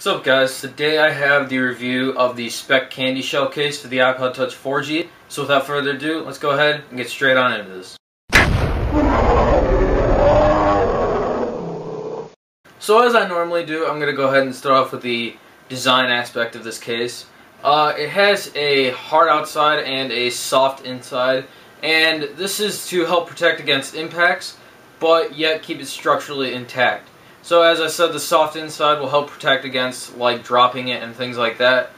What's up, guys? Today I have the review of the Speck Candyshell case for the iPod Touch 4G. So without further ado, let's go ahead and get straight on into this. So as I normally do, I'm going to go ahead and start off with the design aspect of this case. It has a hard outside and a soft inside, and this is to help protect against impacts, but yet keep it structurally intact. So as I said, the soft inside will help protect against like dropping it and things like that,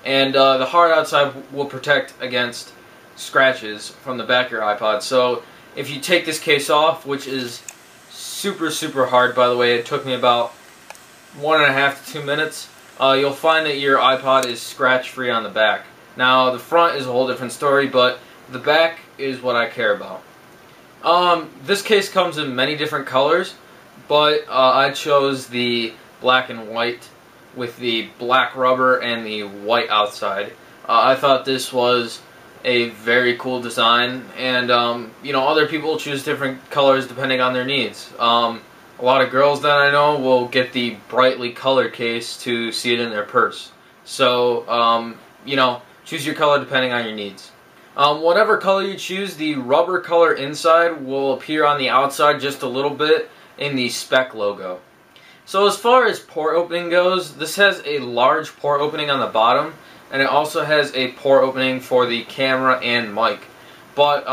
and the hard outside will protect against scratches from the back of your iPod. So if you take this case off, which is super hard, by the way, it took me about 1.5 to 2 minutes, you'll find that your iPod is scratch free on the back. Now the front is a whole different story, but the back is what I care about. This case comes in many different colors, but I chose the black and white with the black rubber and the white outside. I thought this was a very cool design, and you know, other people choose different colors depending on their needs. A lot of girls that I know will get the brightly colored case to see it in their purse. So you know, choose your color depending on your needs. Whatever color you choose, the rubber color inside will appear on the outside just a little bit in the Speck logo. So as far as port opening goes, this has a large port opening on the bottom, and it also has a port opening for the camera and mic. But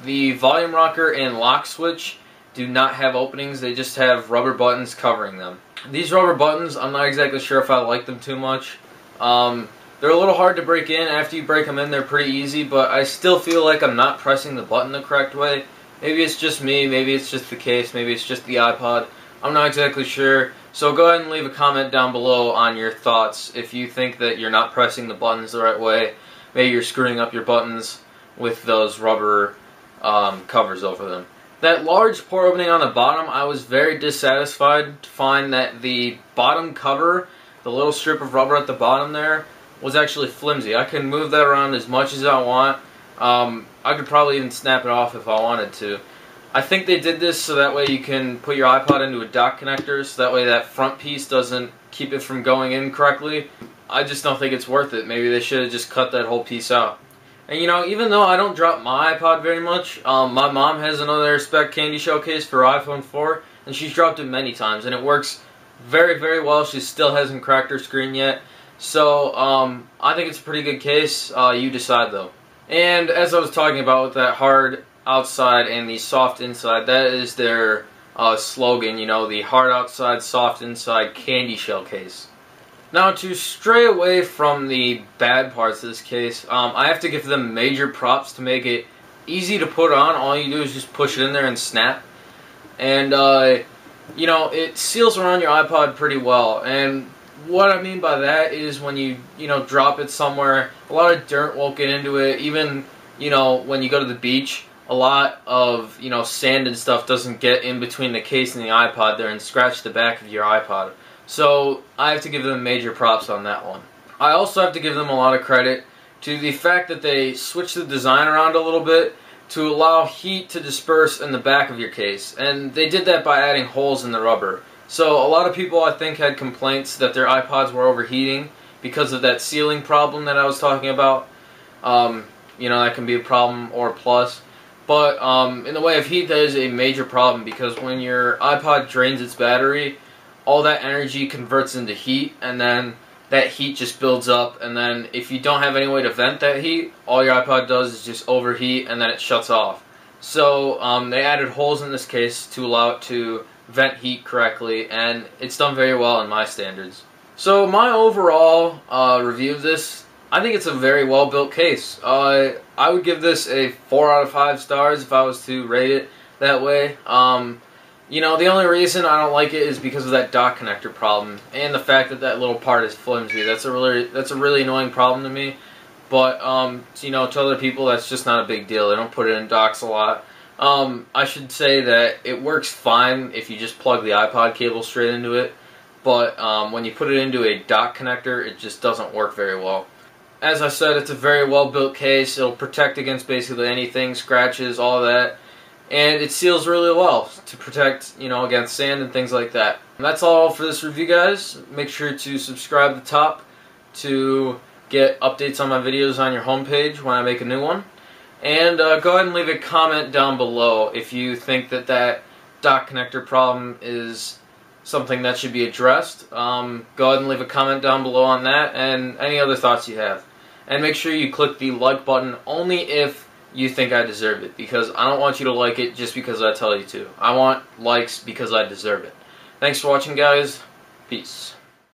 the volume rocker and lock switch do not have openings, they just have rubber buttons covering them. These rubber buttons, I'm not exactly sure if I like them too much. They're a little hard to break in. After you break them in, they're pretty easy, but I still feel like I'm not pressing the button the correct way. Maybe it's just me, maybe it's just the case, maybe it's just the iPod. I'm not exactly sure. So go ahead and leave a comment down below on your thoughts if you think that you're not pressing the buttons the right way. Maybe you're screwing up your buttons with those rubber covers over them. That large port opening on the bottom, I was very dissatisfied to find that the bottom cover, the little strip of rubber at the bottom there, was actually flimsy. I can move that around as much as I want. I could probably even snap it off if I wanted to. I think they did this so that way you can put your iPod into a dock connector, so that way that front piece doesn't keep it from going in correctly. I just don't think it's worth it. Maybe they should have just cut that whole piece out. And you know, even though I don't drop my iPod very much, my mom has another Speck Candyshell case for iPhone 4, and she's dropped it many times, and it works very well. She still hasn't cracked her screen yet. So, I think it's a pretty good case. You decide though. And as I was talking about with that hard outside and the soft inside, that is their slogan, you know, the hard outside, soft inside Candyshell case. Now, to stray away from the bad parts of this case, I have to give them major props to make it easy to put on. All you do is just push it in there and snap. And, you know, it seals around your iPod pretty well. And what I mean by that is when you know, drop it somewhere, a lot of dirt won't get into it. Even, you know, when you go to the beach, a lot of, you know, sand and stuff doesn't get in between the case and the iPod there and scratch the back of your iPod. So I have to give them major props on that one. I also have to give them a lot of credit to the fact that they switched the design around a little bit to allow heat to disperse in the back of your case. And they did that by adding holes in the rubber. So a lot of people, I think, had complaints that their iPods were overheating because of that sealing problem that I was talking about. You know, that can be a problem or a plus. But in the way of heat, that is a major problem, because when your iPod drains its battery, all that energy converts into heat, and then that heat just builds up, and then if you don't have any way to vent that heat, all your iPod does is just overheat, and then it shuts off. So they added holes in this case to allow it to vent heat correctly, and it's done very well in my standards. So my overall review of this, I think it's a very well built case. I would give this a 4 out of 5 stars if I was to rate it that way. You know, the only reason I don't like it is because of that dock connector problem and the fact that that little part is flimsy. That's a really annoying problem to me. But you know, to other people, that's just not a big deal. They don't put it in docks a lot. I should say that it works fine if you just plug the iPod cable straight into it, but when you put it into a dock connector, it just doesn't work very well. As I said, it's a very well built case. It'll protect against basically anything, scratches, all that, and it seals really well to protect, you know, against sand and things like that. And that's all for this review, guys. Make sure to subscribe at the top to get updates on my videos on your homepage when I make a new one. And go ahead and leave a comment down below if you think that that dot connector problem is something that should be addressed. Go ahead and leave a comment down below on that and any other thoughts you have. And make sure you click the like button only if you think I deserve it, because I don't want you to like it just because I tell you to. I want likes because I deserve it. Thanks for watching, guys. Peace.